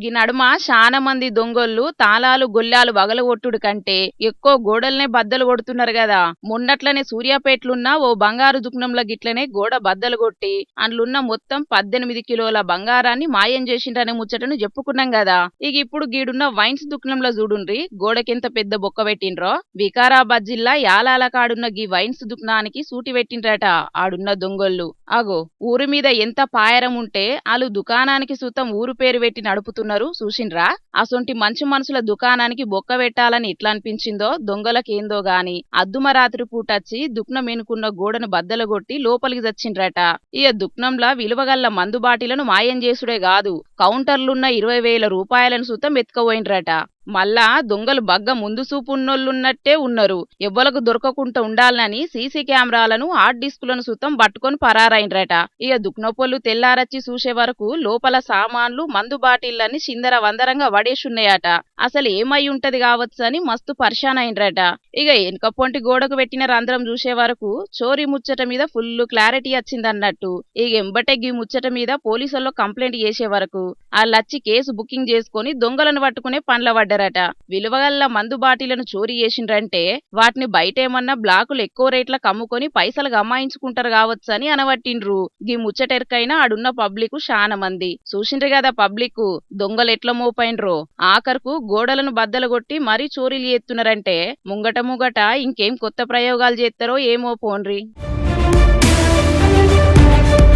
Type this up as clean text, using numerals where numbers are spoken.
ఈ నడుమ చాలా మంది దొంగోళ్ళు తాళాలు గొల్లాలు వగలగొట్టుడు కంటే ఎక్కువ గోడల్నే బద్దలు కొడుతున్నారు కదా. మొన్నట్లనే సూర్యాపేటలున్న ఓ బంగారు దుకాణంలో గిట్లనే గోడ బద్దలు కొట్టి అందులున్న మొత్తం 18 కిలోల బంగారాన్ని మాయం చేసిండ్రనే ముచ్చటను చెప్పుకున్నాం కదా. ఇక ఇప్పుడు గీడున్న వైన్స్ దుకాణంలో చూడుండ్రి గోడకెంత పెద్ద బొక్క పెట్టిండ్రో. వికారాబాద్ జిల్లా యాలాల కాడున్న గీ వైన్స్ దుకాణానికి సూటి పెట్టిండ్రట ఆడున్న దొంగోళ్ళు. అగో ఊరి మీద ఎంత పాయరం ఉంటే ఆలు దుకాణానికి సూతం ఊరు పేరు పెట్టి నడుపుతున్నారు చూసిండ్రా. అసొంటి మంచి మనుషుల దుకాణానికి బొక్క పెట్టాలని ఎట్లా అనిపించిందో దొంగలకేందో గాని అద్దుమరాత్రి పూటచ్చి దుక్నం ఎనుకున్న గోడను బద్దలగొట్టి లోపలికి చచ్చిండ్రట. ఇక దుక్నంలా విలువగల్ల మందు బాటిలను మాయం చేసుడే కాదు కౌంటర్లున్న 20,000 రూపాయలను సూతం ఎత్తుకపోయిండ్రట. మళ్ళా దొంగలు బగ్గ ముందు చూపున్నోళ్ళున్నట్టే ఉన్నారు. ఎవ్వలకు దొరకకుండా ఉండాలని సీసీ కెమెరాలను హార్డ్ డిస్కులను సుతం పట్టుకొని పరారైండ్రట. ఇక దుక్నపోళ్ళు తెల్లారచ్చి చూసే వరకు లోపల సామాన్లు మందు బాటిళ్లని చిందర వందరంగా వడేసున్నాయట. అసలు ఏమై ఉంటది కావచ్చని మస్తు పరిశాన్ అయిండ్రట. ఇక వెనుకపొంటి గోడకు పెట్టిన రంధ్రం చూసే వరకు చోరీ ముచ్చట మీద ఫుల్ క్లారిటీ వచ్చిందన్నట్టు. ఇక ఎంబటే గీ ముచ్చట మీద పోలీసుల్లో కంప్లైంట్ చేసే వరకు వాళ్ళొచ్చి కేసు బుకింగ్ చేసుకుని దొంగలను పట్టుకునే పనుల పడ్డారట. విలువగల్ల మందు బాటిలను చోరీ చేసిండ్రంటే వాటిని బయటేమన్నా బ్లాకులు ఎక్కువ రేట్లకు అమ్ముకొని పైసలు గమాయించుకుంటారు కావచ్చని అనవట్టిండ్రు. గీ ముచ్చటెరకైనా ఆడున్న పబ్లిక్ శానా మంది చూసిండ్రు కదా. పబ్లిక్ దొంగలు ఎట్లా మోపైండ్రో ఆఖరుకు గోడలను బద్దలు కొట్టి మరీ చోరీలు చేస్తున్నారంటే ముంగట ఇంకేం కొత్త ప్రయోగాలు చేస్తారో ఏమో పోన్రి.